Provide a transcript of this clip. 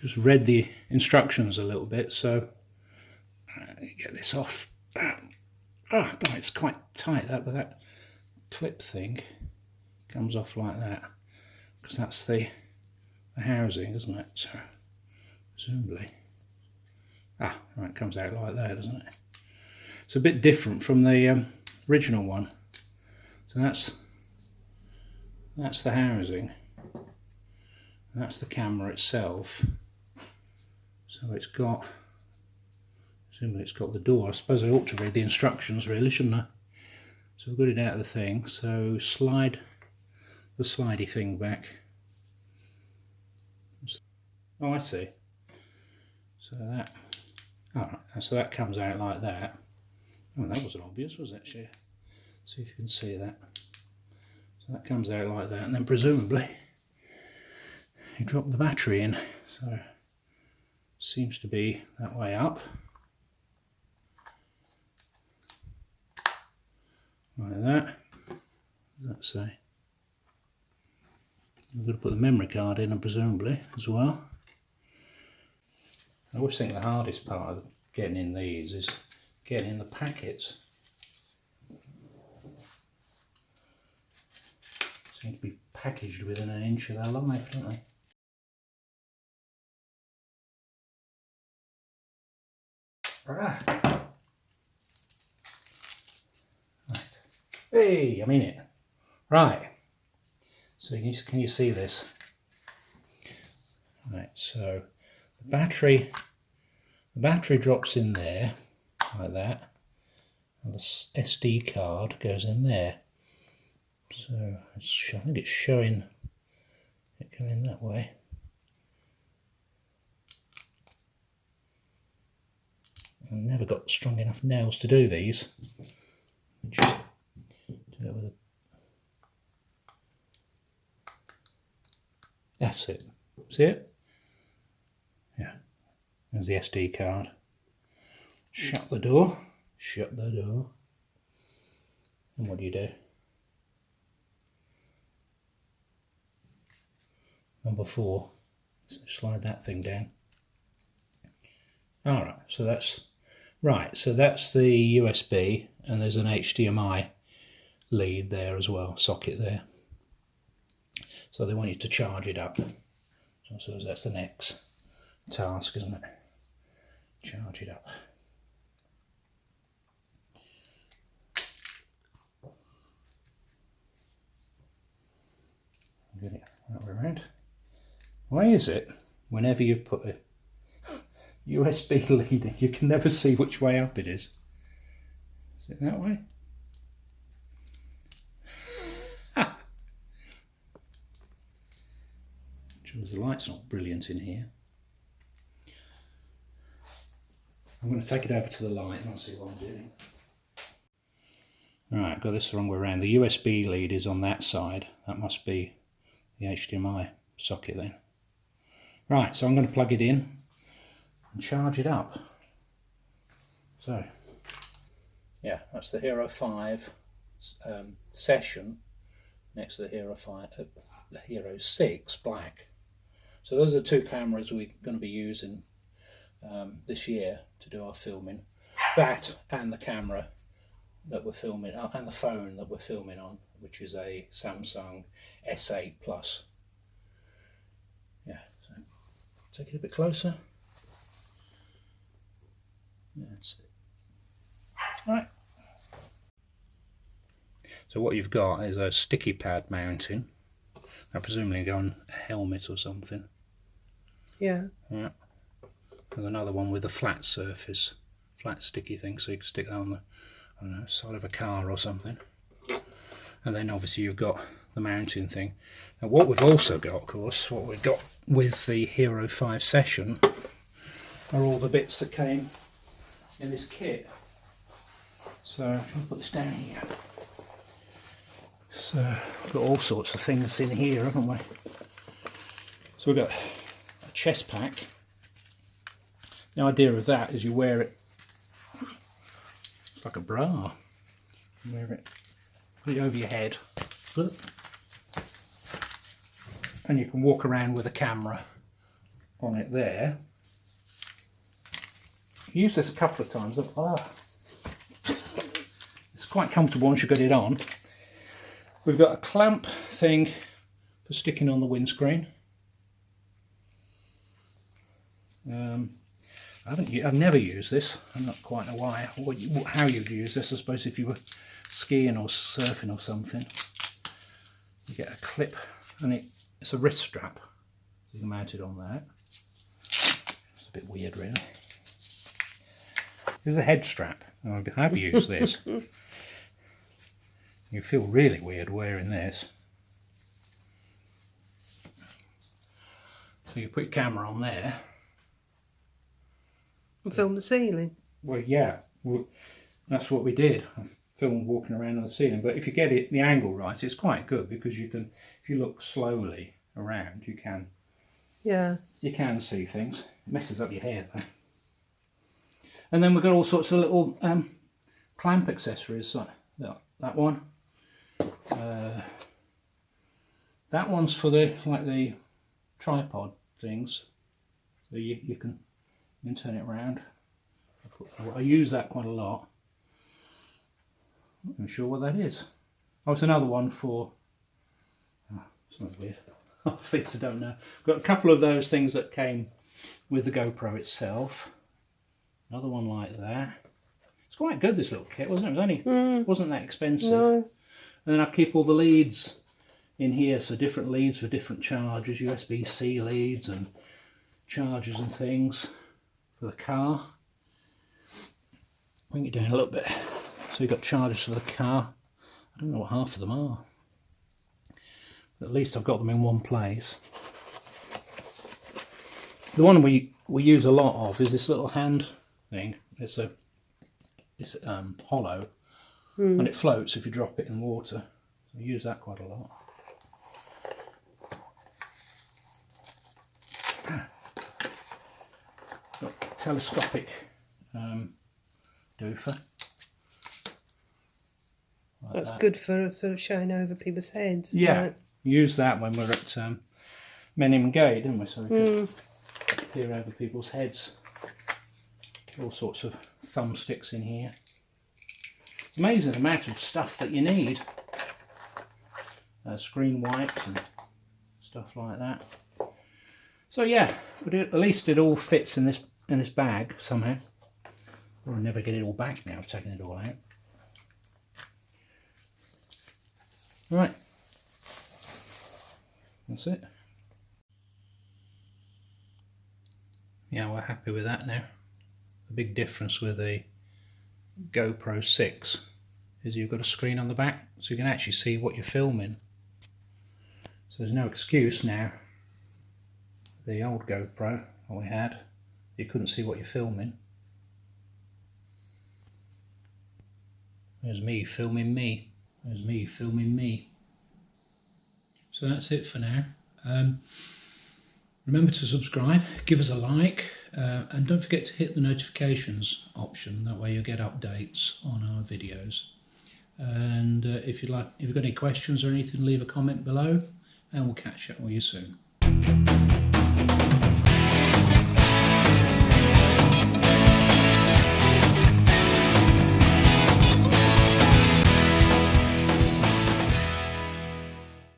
just read the instructions a little bit. So get this off. Oh, it's quite tight that, but that clip thing comes off like that, because that's the housing, isn't it? So presumably, right, it comes out like that, doesn't it? It's a bit different from the original one. So that's the housing, and that's the camera itself. So it's got, presumably it's got the door. I suppose I ought to read the instructions really, shouldn't I? So I've got it out of the thing. So slide the slidey thing back. Oh, I see. So that, alright, so that comes out like that. Oh, that wasn't obvious, was it? See if you can see that. So that comes out like that, and then presumably you drop the battery in. So seems to be that way up. Like that. What does that say? I'm going to put the memory card in, and presumably as well. I always think the hardest part of getting in these is getting in the packets. Seem to be packaged within an inch of their life, don't they? Right. Hey, I'm in it. Right. So can you see this? Right. So the battery drops in there like that, and the SD card goes in there. So I think it's showing it going that way. I've never got strong enough nails to do these. Just do that with a... That's it. See it? Yeah. There's the SD card. Shut the door. Shut the door. And what do? Number 4. So slide that thing down. Alright, so that's right, so that's the USB, and there's an HDMI lead there as well, socket there. So they want you to charge it up. So I suppose that's the next task, isn't it? Charge it up. Get it that way around. Why is it whenever you put a USB lead in, you can never see which way up it is? Is it that way? The light's not brilliant in here. I'm going to take it over to the light and I'll see what I'm doing. Alright, I've got this the wrong way around. The USB lead is on that side. That must be the HDMI socket then. Right, so I'm going to plug it in and charge it up. So, yeah, that's the Hero 5 session next to the Hero 6 black. So those are 2 cameras we're going to be using this year to do our filming. That and the camera that we're filming, and the phone that we're filming on, which is a Samsung S8 Plus. Yeah, so take it a bit closer. That's it. Alright. So what you've got is a sticky pad mounting. I presumably go on a helmet or something. Yeah. Yeah. And another one with a flat surface, flat sticky thing, so you can stick that on the, I don't know, side of a car or something. And then obviously you've got the mounting thing. Now what we've also got, of course, what we've got with the Hero 5 session are all the bits that came in this kit. So I'm going to put this down here. So we've got all sorts of things in here, haven't we? So we've got a chest pack. The idea of that is you wear it, it's like a bra. You wear it, put it over your head, and you can walk around with a camera on it there. I've used this a couple of times. It's quite comfortable once you get it on. We've got a clamp thing for sticking on the windscreen. I've never used this. I'm not quite know why. How you'd use this. I suppose if you were skiing or surfing or something, you get a clip, and it's a wrist strap. You can mount it on that. It's a bit weird, really. There's a head strap. I've used this. You feel really weird wearing this. So you put your camera on there. And film the ceiling. Well, yeah, that's what we did. I filmed walking around on the ceiling. But if you get the angle right, it's quite good, because you can, if you look slowly around, you can. Yeah. You can see things. It messes up your hair though. And then we've got all sorts of little clamp accessories, like that one. That one's for the tripod things. So you can turn it around. I use that quite a lot. I'm not sure what that is. Oh, it's another one for. Oh, sounds weird. I don't know. Got a couple of those things that came with the GoPro itself. Another one like that. It's quite good, this little kit, wasn't it? It was only wasn't that expensive. No. And then I keep all the leads in here, so different leads for different chargers, USB-C leads and chargers and things for the car. Bring it down a little bit. So you've got chargers for the car. I don't know what half of them are. But at least I've got them in one place. The one we use a lot of is this little hand thing. It's hollow, and it floats if you drop it in water. So I use that quite a lot. Got telescopic doofer. Like That's that. good for sort of showing over people's heads. Yeah, Right? use that when we're at Menham Gate, didn't we? So we could peer over people's heads. All sorts of thumbsticks in here. It's amazing the amount of stuff that you need. Screen wipes and stuff like that. So yeah, but at least it all fits in this bag somehow. Or I'll never get it all back now. I've taken it all out. Right, that's it. Yeah, we're happy with that now. The big difference with the GoPro 6 is you've got a screen on the back, so you can actually see what you're filming. So there's no excuse now. The old GoPro that we had, you couldn't see what you're filming. There's me filming me. There's me filming me. So that's it for now. Remember to subscribe, give us a like, and don't forget to hit the notifications option. That way you'll get updates on our videos. And if you've got any questions or anything, leave a comment below, and we'll catch up with you soon.